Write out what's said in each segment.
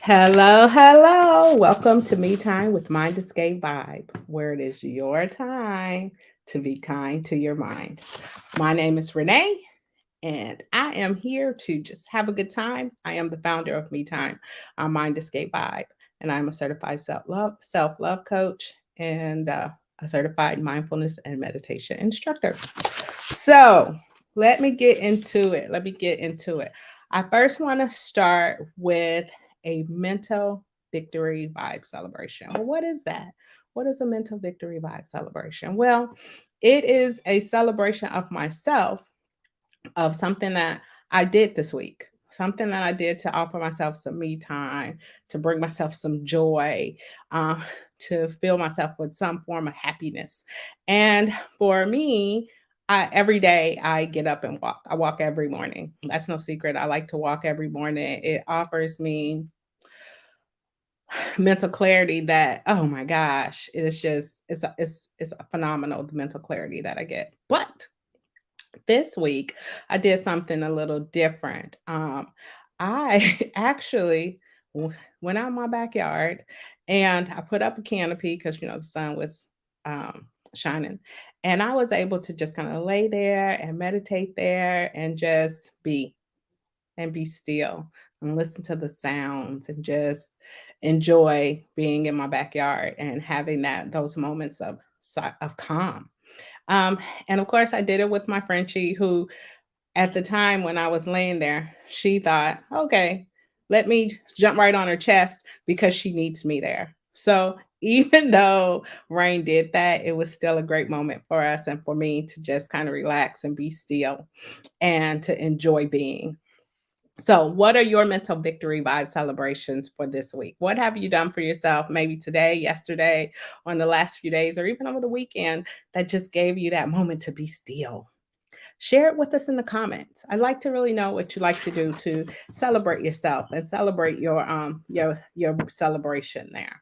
Hello, hello. Welcome to Me Time with Mind Escape Vibe, where it is your time to be kind to your mind. My name is Renee, and I am here to just have a good time. I am the founder of Me Time, Mind Escape Vibe, and I'm a certified self love coach and a certified mindfulness and meditation instructor. So let me get into it. I first want to start with a mental victory vibe celebration. Well, what is that? What is a mental victory vibe celebration? Well, it is a celebration of myself, of something that I did this week, something that I did to offer myself some me time, to bring myself some joy, uh, to fill myself with some form of happiness. And for me, every day I get up and walk. I walk every morning. That's no secret. I like to walk every morning. It offers me mental clarity that, oh my gosh, it is just it's a phenomenal, the mental clarity that I get. But this week I did something a little different. I actually went out in my backyard and I put up a canopy because the sun was shining, and I was able to just kind of lay there and meditate there and just be still and listen to the sounds and just enjoy being in my backyard and having those moments of calm. um, and of course, I did it with my Frenchie, who at the time when I was laying there, she thought, okay, let me jump right on her chest because she needs me there. So even though Rain did that, it was still a great moment for us and for me to just kind of relax and be still and to enjoy being. So, what are your mental victory vibe celebrations for this week? What have you done for yourself, maybe today, yesterday, or in the last few days, or even over the weekend, that just gave you that moment to be still? Share it with us in the comments. I'd like to really know what you like to do to celebrate yourself and celebrate your celebration there.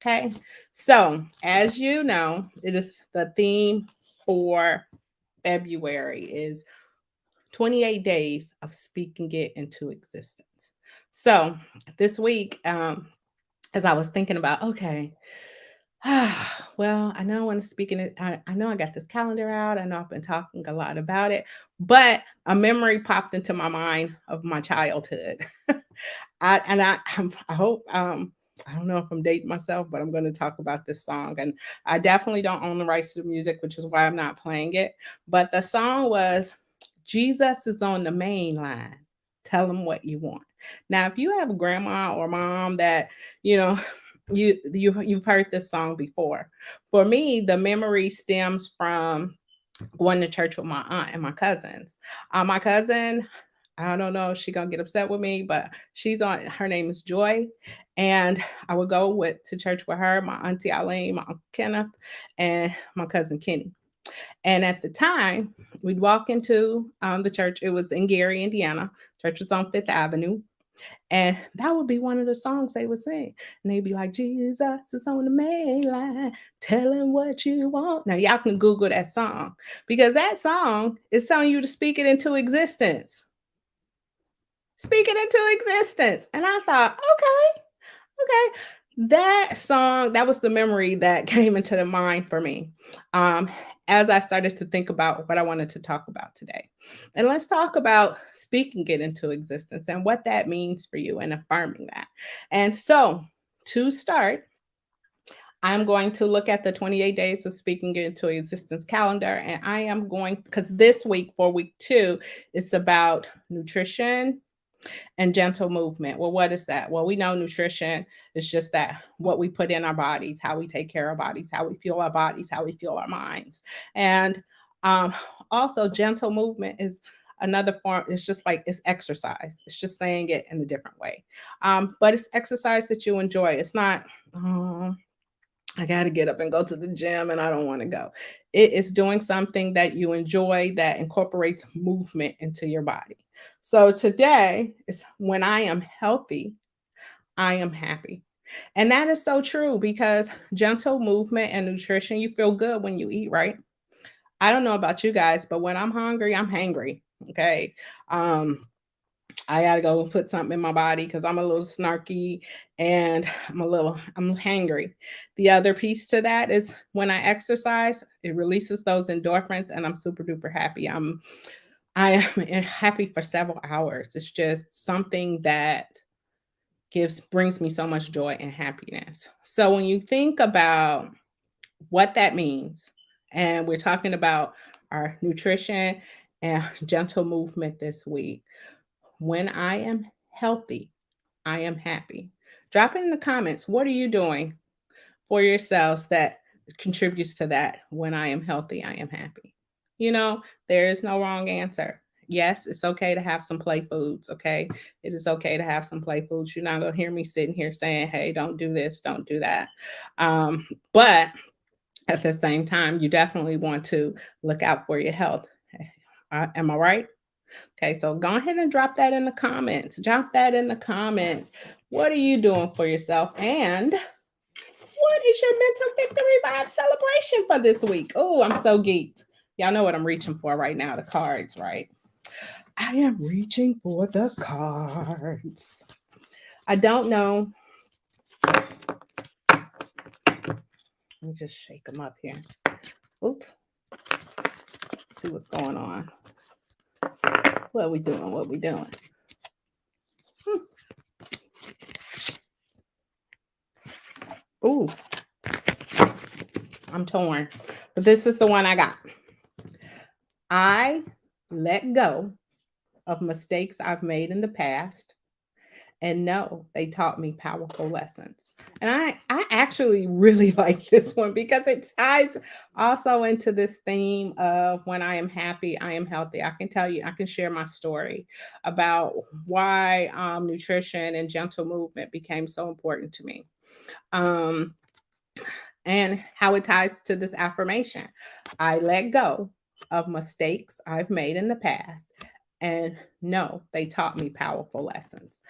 Okay. So, as you know, it is the theme for February is 28 days of speaking it into existence. So, this week, as I was thinking about, okay, well, I know I want to speak in it. I know I got this calendar out. I know I've been talking a lot about it, but a memory popped into my mind of my childhood. I hope, I don't know if I'm dating myself, but I'm going to talk about this song. And I definitely don't own the rights to the music, which is why I'm not playing it. But the song was Jesus is on the main line. Tell him what you want. Now, if you have a grandma or mom that, you know, you've heard this song before. For me, the memory stems from going to church with my aunt and my cousins. My cousin, I don't know if she's gonna get upset with me, but she's on. Her name is Joy, and I would go with to church with her, my auntie Eileen, my uncle Kenneth, and my cousin Kenny. And at the time, we'd walk into the church. It was in Gary, Indiana. Church was on Fifth Avenue, and that would be one of the songs they would sing. And they'd be like, Jesus is on the main line, tell him what you want. Now, y'all can Google that song because that song is telling you to speak it into existence. Speak it into existence. And I thought, okay, okay. That song, that was the memory that came into the mind for me, um, as I started to think about what I wanted to talk about today. And let's talk about speaking it into existence and what that means for you and affirming that. And so, to start, I'm going to look at the 28 days of speaking it into existence calendar. And I am going, because this week, for week two, it's about nutrition and gentle movement. Well, what is that? Well, we know nutrition is just that what we put in our bodies, how we take care of our bodies, how we feel our bodies, how we feel our minds. And um, also, gentle movement is another form. It's just like it's exercise. It's just saying it in a different way. But it's exercise that you enjoy. It's not, oh, I got to get up and go to the gym and I don't want to go. It is doing something that you enjoy that incorporates movement into your body. So today is when I am healthy, I am happy. And that is so true because gentle movement and nutrition, you feel good when you eat, right? I don't know about you guys, but when I'm hungry, I'm hangry. Okay. Um, I gotta go put something in my body because I'm a little snarky and I'm hangry. The other piece to that is when I exercise, it releases those endorphins and I'm super duper happy. I am happy for several hours. It's just something that brings me so much joy and happiness. So when you think about what that means, and we're talking about our nutrition and gentle movement this week. When I am healthy, I am happy. Drop it in the comments. What are you doing for yourselves that contributes to that? When I am healthy, I am happy. You know, there is no wrong answer. Yes, it's okay to have some play foods. Okay. It is okay to have some play foods. You're not going to hear me sitting here saying, hey, don't do this, don't do that. But at the same time, you definitely want to look out for your health. Am I right? Okay, so go ahead and drop that in the comments. Drop that in the comments. What are you doing for yourself? And what is your mental victory vibe celebration for this week? Oh, I'm so geeked. Y'all know what I'm reaching for right now, the cards, right? I am reaching for the cards. I don't know. Let me just shake them up here. Oops. See what's going on. What are we doing? What are we doing? Ooh, I'm torn. But this is the one I got. I let go of mistakes I've made in the past and no, they taught me powerful lessons. And I actually really like this one because it ties also into this theme of when I am happy, I am healthy. I can tell you, I can share my story about why nutrition and gentle movement became so important to me. Um, and how it ties to this affirmation. I let go of mistakes I've made in the past. And no, they taught me powerful lessons.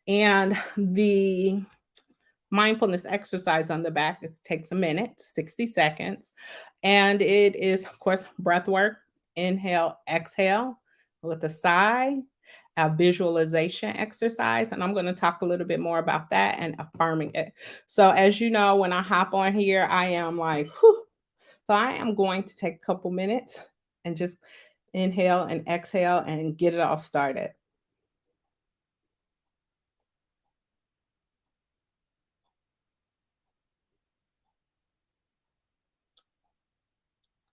And the mindfulness exercise on the back takes a minute, 60 seconds. And it is, of course, breath work. Inhale, exhale with a sigh, a visualization exercise. And I'm going to talk a little bit more about that and affirming it. So, as you know, when I hop on here, I am like, whew. So, I am going to take a couple minutes and just inhale and exhale and get it all started.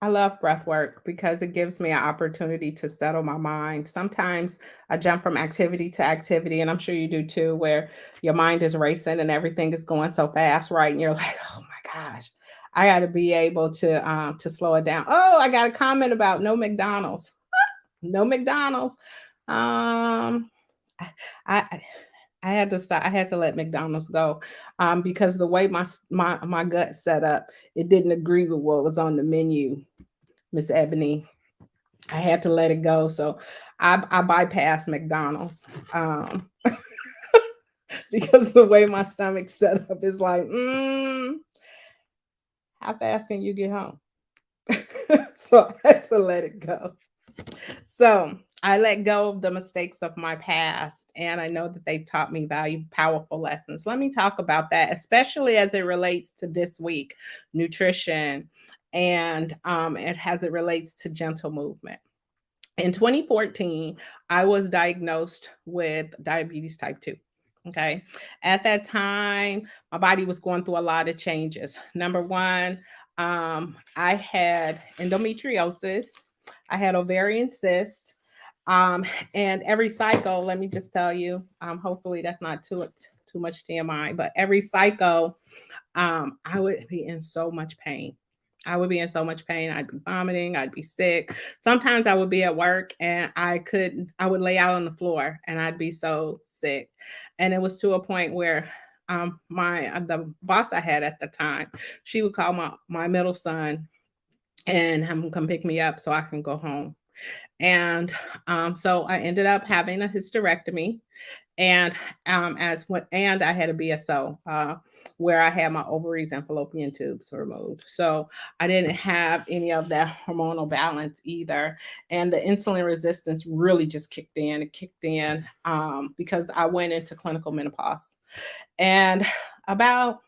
I love breath work because it gives me an opportunity to settle my mind. Sometimes I jump from activity to activity, and I'm sure you do too, where your mind is racing and everything is going so fast, right? And you're like, oh my gosh, I got to be able to slow it down. Oh, I got a comment about no McDonald's. No McDonald's. Um, I, I I had to stop. I had to let McDonald's go because the way my gut set up, it didn't agree with what was on the menu, Miss Ebony. I had to let it go. So I bypassed McDonald's because the way my stomach set up is like, how fast can you get home? So I had to let it go. So I let go of the mistakes of my past, and I know that they've taught me powerful lessons. Let me talk about that, especially as it relates to this week, nutrition, and as it relates to gentle movement. In 2014, I was diagnosed with diabetes type 2. Okay. At that time, my body was going through a lot of changes. Number one, I had endometriosis, I had ovarian cyst. Um, and every cycle, let me just tell you, hopefully that's not too much TMI, but every cycle, I would be in so much pain. I would be in so much pain. I'd be vomiting. I'd be sick. Sometimes I would be at work and I would lay out on the floor and I'd be so sick. And it was to a point where the boss I had at the time, she would call my middle son and have him come pick me up so I can go home. And so I ended up having a hysterectomy, and and I had a BSO, where I had my ovaries and fallopian tubes removed. So I didn't have any of that hormonal balance either, and the insulin resistance really just kicked in. It kicked in because I went into clinical menopause, and about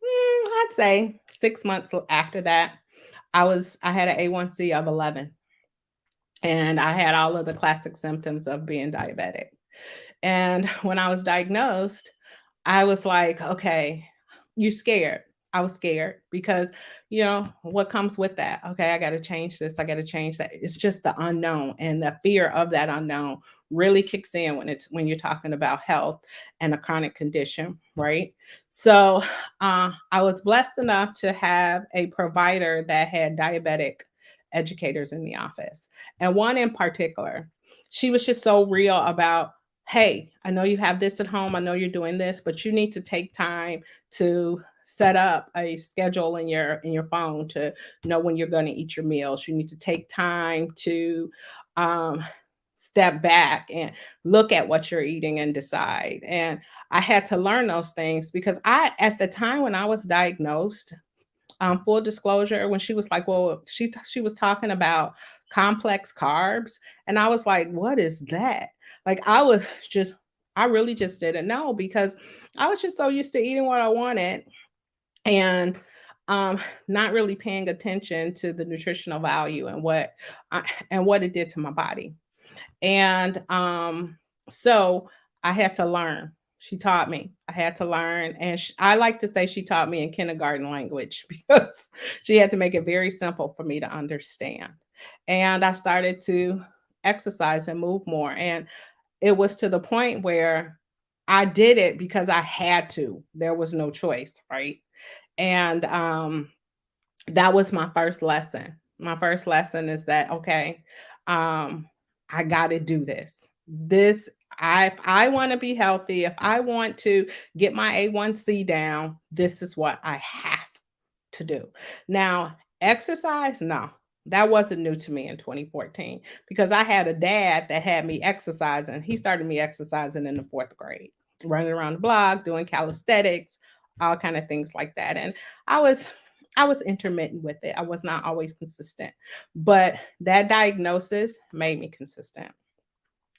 I'd say 6 months after that, I had an A1C of 11, and I had all of the classic symptoms of being diabetic. And when I was diagnosed, I was like, okay, you scared. I was scared because, what comes with that? Okay, I got to change this. I got to change that. It's just the unknown, and the fear of that unknown really kicks in when you're talking about health and a chronic condition, right? So, I was blessed enough to have a provider that had diabetic educators in the office, and one in particular, she was just so real about, hey, I know you have this at home. I know you're doing this, but you need to take time to set up a schedule in your phone to know when you're going to eat your meals. You need to take time to um, step back and look at what you're eating and decide. And I had to learn those things because at the time when I was diagnosed, full disclosure, when she was like, well, she was talking about complex carbs, and I was like, what is that? Like just I really just didn't know because I was just so used to eating what I wanted, and um not really paying attention to the nutritional value I, and what it did to my body. And so I had to learn. She taught me. I had to learn. And I like to say she taught me in kindergarten language because she had to make it very simple for me to understand. And I started to exercise and move more. And it was to the point where I did it because I had to. There was no choice, right? And that was my first lesson. My first lesson is that, okay, um, I got to do this. If I want to be healthy, if I want to get my A1C down, this is what I have to do. Now, exercise, no, that wasn't new to me in 2014 because I had a dad that had me exercising. He started me exercising in the fourth grade, running around the block, doing calisthenics, all kind of things like that. And I was I was intermittent with it. I was not always consistent. But that diagnosis made me consistent.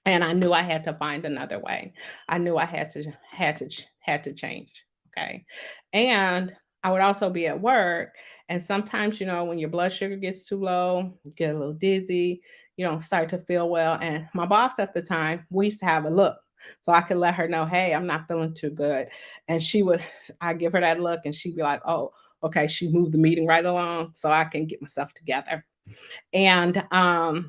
And I knew I had to find another way. I knew I had to change. Okay. And I would also be at work. And sometimes, when your blood sugar gets too low, you get a little dizzy, you don't start to feel well. And my boss at the time, we used to have a look. So I could let her know, hey, I'm not feeling too good. And I give her that look and she'd be like, oh, okay. She moved the meeting right along so I can get myself together. And I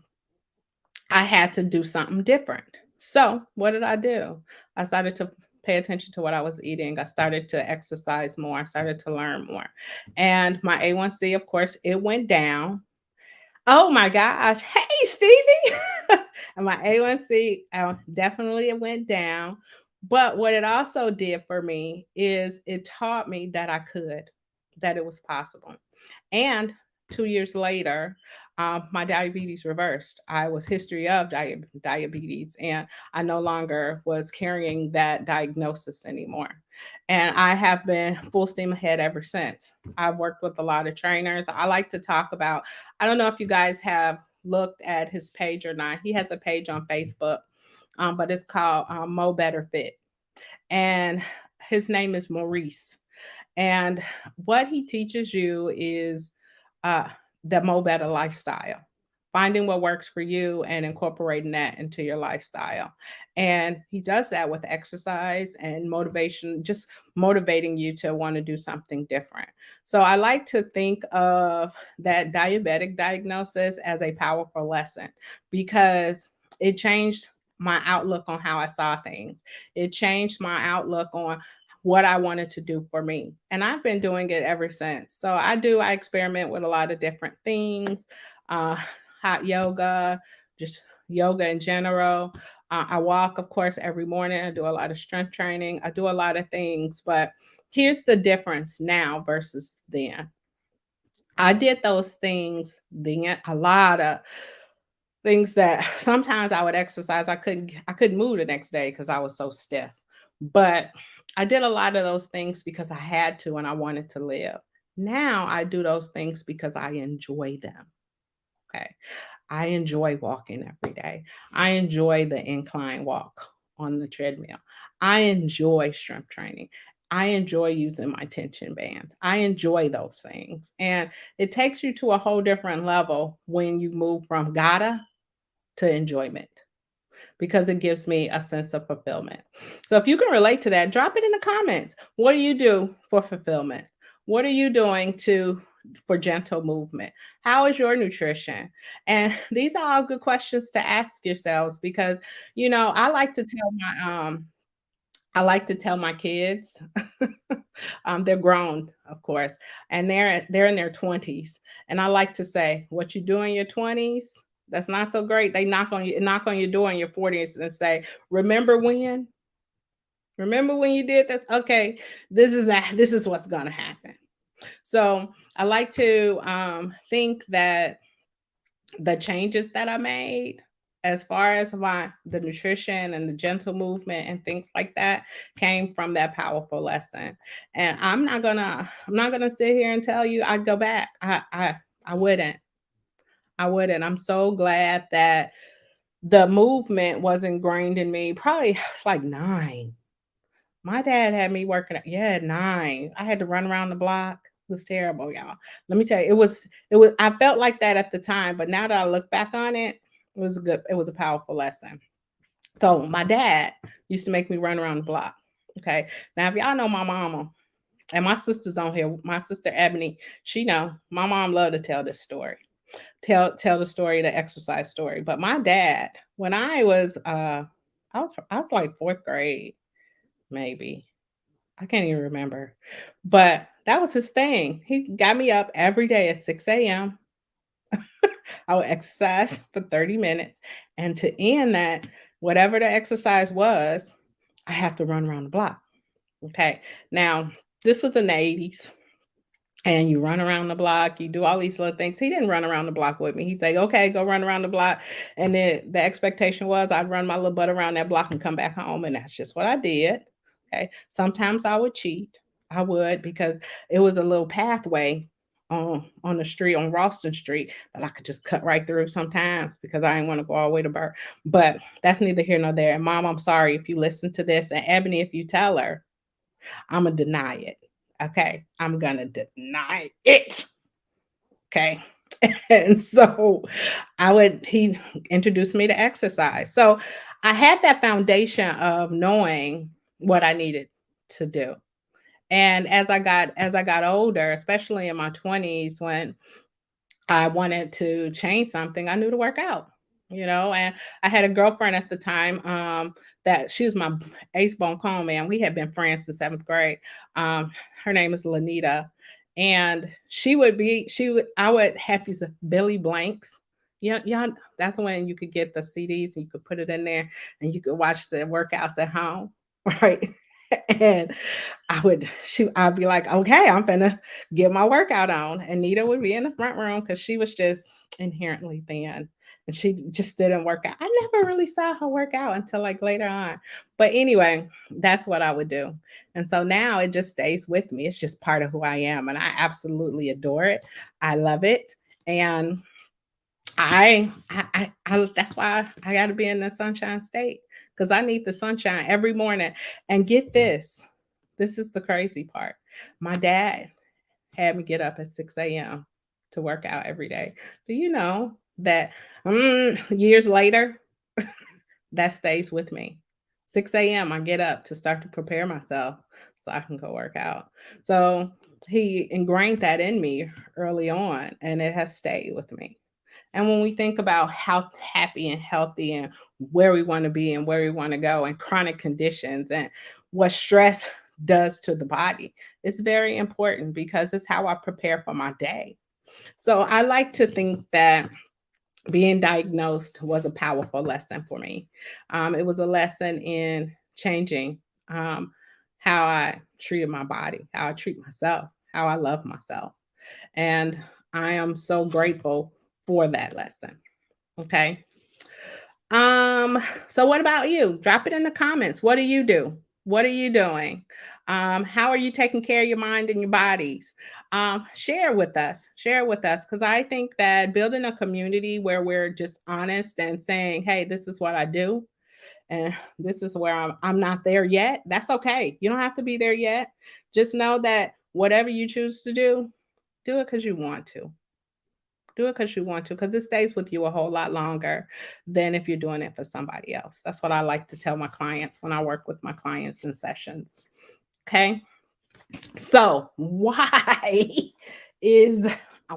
had to do something different. So, what did I do? I started to pay attention to what I was eating. I started to exercise more. I started to learn more. And my A1C, of course, it went down. Oh my gosh. Hey, Stevie. And my A1C definitely it went down. But what it also did for me is it taught me that that it was possible. And 2 years later, my diabetes reversed. I was history of diabetes, and I no longer was carrying that diagnosis anymore. And I have been full steam ahead ever since. I've worked with a lot of trainers. I like to talk about, I don't know if you guys have looked at his page or not. He has a page on Facebook, but it's called Mo Better Fit. And his name is Maurice. And what he teaches you is uh, the Mo Better lifestyle, finding what works for you and incorporating that into your lifestyle. And he does that with exercise and motivation, just motivating you to want to do something different. So I like to think of that diabetic diagnosis as a powerful lesson because it changed my outlook on how I saw things. It changed my outlook on what I wanted to do for me. And I've been doing it ever since. So I experiment with a lot of different things, uh, hot yoga, just yoga in general. I walk, of course, every morning. I do a lot of strength training. I do a lot of things. But here's the difference now versus then. I did those things then, a lot of Things that sometimes I would exercise, I couldn't move the next day because I was so stiff. But I did a lot of those things because I had to and I wanted to live. Now I do those things because I enjoy them. Okay. I enjoy walking every day. I enjoy the incline walk on the treadmill. I enjoy strength training. I enjoy using my tension bands. I enjoy those things. And it takes you to a whole different level when you move from gotta to enjoyment because it gives me a sense of fulfillment. So if you can relate to that, drop it in the comments. What do you do for fulfillment? What are you doing to for gentle movement? How is your nutrition? And these are all good questions to ask yourselves because I like to tell my kids, they're grown, of course, and they're in their 20s. And I like to say, what you do in your 20s, that's not so great. They knock on your door in your 40s and say, remember when? Remember when you did this? Okay, this is what's gonna happen. So I like to think that the changes that I made as far as my the nutrition and the gentle movement and things like that came from that powerful lesson. And I'm not gonna sit here and tell you I'd go back. I wouldn't. I wouldn't. I'm so glad that the movement was ingrained in me probably like 9. My dad had me working at yeah, at 9. I had to run around the block. It was terrible, y'all. Let me tell you, it was I felt like that at the time, but now that I look back on it, it was a powerful lesson. So my dad used to make me run around the block. Okay. Now if y'all know my mama and my sister's on here, my sister Ebony, she know my mom loved to tell this story. Tell the story, the exercise story. But my dad, when I was like 4th grade, maybe. I can't even remember. But that was his thing. He got me up every day at 6 a.m. I would exercise for 30 minutes. And to end that, whatever the exercise was, I have to run around the block. Okay. Now, this was in the 80s. And you run around the block, you do all these little things. He didn't run around the block with me. He'd say, okay, go run around the block. And then the expectation was I'd run my little butt around that block and come back home. And that's just what I did. Okay. Sometimes I would cheat. I would because it was a little pathway on the street on Ralston Street that I could just cut right through sometimes because I didn't want to go all the way to Burr. But that's neither here nor there. And mom, I'm sorry if you listen to this. And Ebony, if you tell her, I'm gonna deny it. Okay. I'm gonna deny it. Okay. And so he introduced me to exercise. So I had that foundation of knowing what I needed to do. And as I got older, especially in my 20s when I wanted to change something, I knew to work out, and I had a girlfriend at the time that she was my ace bone cone man. We had been friends since 7th grade. Her name is Lanita. And I would have these Billy Blanks. Yeah, yeah, that's when you could get the CDs and you could put it in there and you could watch the workouts at home, right? And I'd be like, okay, I'm finna get my workout on. And Nita would be in the front room because she was just inherently thin and she just didn't work out. I never really saw her work out until like later on. But anyway, that's what I would do. And so now it just stays with me. It's just part of who I am. And I absolutely adore it. I love it. And that's why I got to be in the sunshine state because I need the sunshine every morning. And get this, this is the crazy part. My dad had me get up at 6 a.m. to work out every day. Do you know that years later, that stays with me? 6 a.m. I get up to start to prepare myself so I can go work out. So he ingrained that in me early on, and it has stayed with me. And when we think about how happy and healthy and where we want to be and where we want to go and chronic conditions and what stress does to the body, it's very important because it's how I prepare for my day. So I like to think that being diagnosed was a powerful lesson for me. It was a lesson in changing how I treated my body, how I treat myself, how I love myself. And I am so grateful for that lesson. Okay. Um, so what about you? Drop it in the comments. What do you do? What are you doing? How are you taking care of your mind and your bodies? Share with us. Share with us because I think that building a community where we're just honest and saying, "Hey, this is what I do, and this is where I'm not there yet." That's okay. You don't have to be there yet. Just know that whatever you choose to do it because you want to. Do it because you want to, because it stays with you a whole lot longer than if you're doing it for somebody else. That's what I like to tell my clients when I work with my clients in sessions. Okay. So, is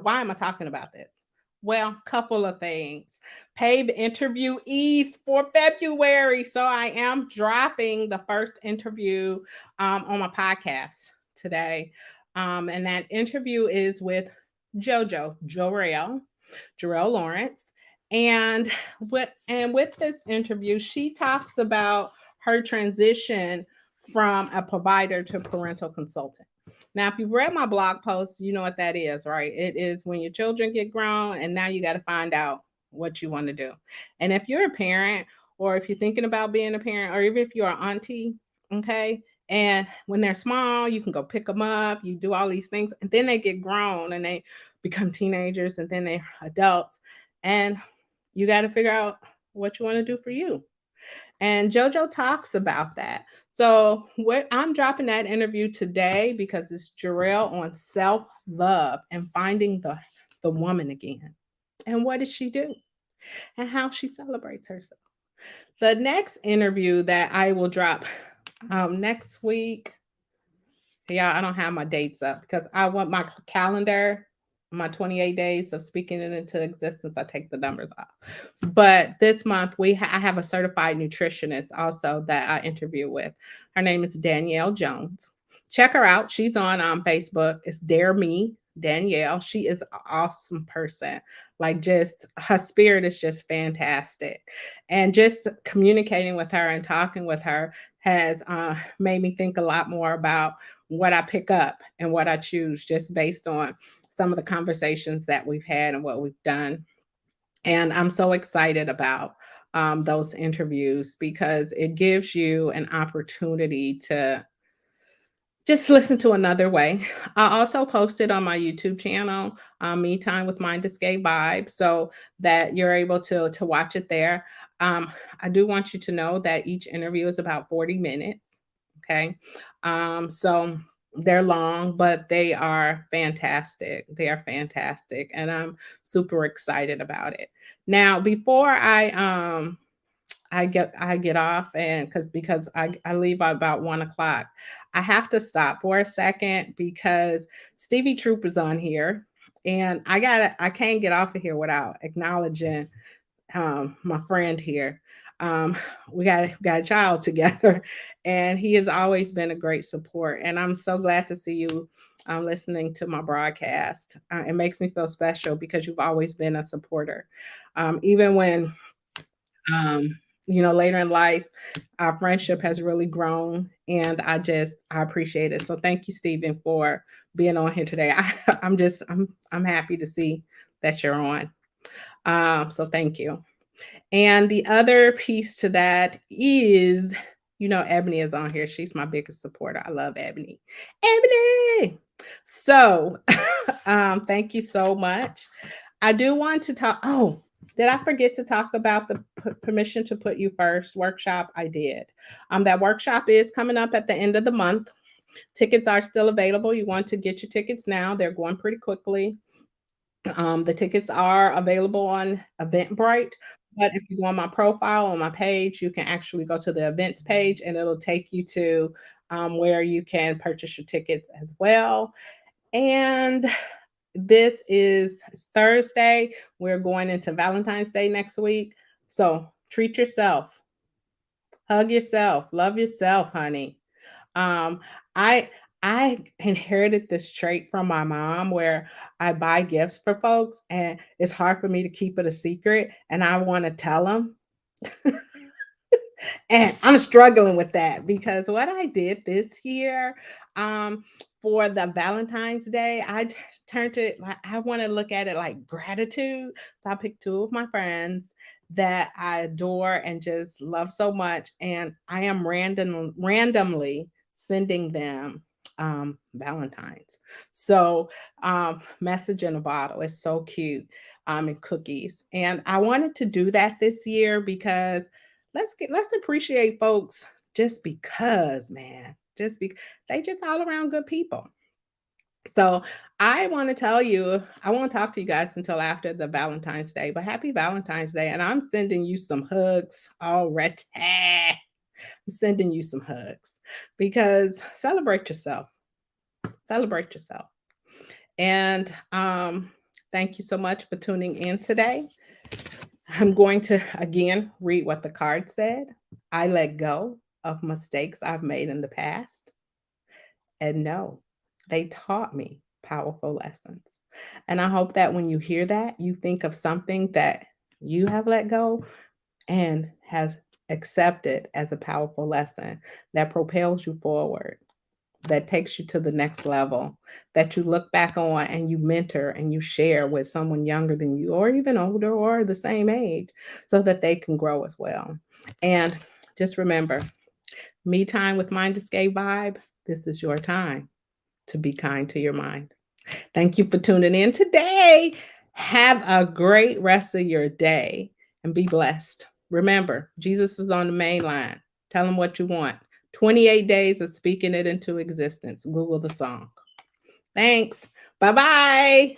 why am I talking about this? Well, couple of things. Paid interviewees for February. So I am dropping the first interview on my podcast today. And that interview is with Jarrell Lawrence. And with this interview, she talks about her transition from a provider to parental consultant. Now, if you've read my blog post, you know what that is, right? It is when your children get grown and now you got to find out what you want to do. And if you're a parent, or if you're thinking about being a parent, or even if you're an auntie, okay, and when they're small, you can go pick them up, you do all these things, and then they get grown and they become teenagers and then they're adults. And you got to figure out what you want to do for you. And JoJo talks about that. So what I'm dropping that interview today because it's Jarrell on self-love and finding the woman again. And what does she do? And how she celebrates herself. The next interview that I will drop next week. Yeah, I don't have my dates up because I want my calendar, my 28 days of speaking it into existence. I take the numbers off. But this month I have a certified nutritionist also that I interview with. Her name is Danielle Jones. Check her out. She's on Facebook. It's Dare Me Danielle. She is an awesome person. Like, just her spirit is just fantastic. And just communicating with her and talking with her has made me think a lot more about what I pick up and what I choose just based on some of the conversations that we've had and what we've done. And I'm so excited about those interviews because it gives you an opportunity to just listen to another way. I also posted on my YouTube channel, Me Time with Mind Escape Vibe, so that you're able to watch it there. I do want you to know that each interview is about 40 minutes. Okay. So they're long, but they are fantastic. They are fantastic. And I'm super excited about it. Now, before I get off, and because I leave at about 1 o'clock. I have to stop for a second because Stevie Troop is on here, and I can't get off of here without acknowledging my friend here. Um, we got a child together, and he has always been a great support. And I'm so glad to see you listening to my broadcast. It makes me feel special because you've always been a supporter, even when um, later in life, our friendship has really grown, and I appreciate it. So thank you, Stephen, for being on here today. I'm happy to see that you're on. So thank you. And the other piece to that is, Ebony is on here. She's my biggest supporter. I love Ebony. Ebony. So, thank you so much. I do want to talk. Oh, did I forget to talk about the permission to put you first workshop? I did. That workshop is coming up at the end of the month. Tickets are still available. You want to get your tickets now. They're going pretty quickly. The tickets are available on Eventbrite, but if you go on my profile on my page, you can actually go to the events page and it'll take you to where you can purchase your tickets as well. And this is Thursday. We're going into Valentine's Day next week. So treat yourself, hug yourself, love yourself, honey. Um, I I inherited this trait from my mom where I buy gifts for folks and it's hard for me to keep it a secret and I want to tell them. And I'm struggling with that because what I did this year um for the Valentine's Day, turned it like I want to look at it like gratitude. So I picked two of my friends that I adore and just love so much. And I am randomly sending them Valentine's. So message in a bottle. It's so cute. And cookies. And I wanted to do that this year because let's appreciate folks just because, man. They just all around good people. So I want to tell you, I won't talk to you guys until after the Valentine's Day, but happy Valentine's Day. And I'm sending you some hugs already. I'm sending you some hugs because celebrate yourself. Celebrate yourself. And thank you so much for tuning in today. I'm going to again read what the card said. I let go of mistakes I've made in the past. And no, they taught me powerful lessons. And I hope that when you hear that, you think of something that you have let go and has accepted as a powerful lesson that propels you forward, that takes you to the next level, that you look back on and you mentor and you share with someone younger than you, or even older, or the same age, so that they can grow as well. And just remember, me time with Mind Escape Vibe, this is your time to be kind to your mind. Thank you for tuning in today. Have a great rest of your day and be blessed. Remember, Jesus is on the main line. Tell him what you want. 28 days of speaking it into existence. Google the song. Thanks. Bye bye.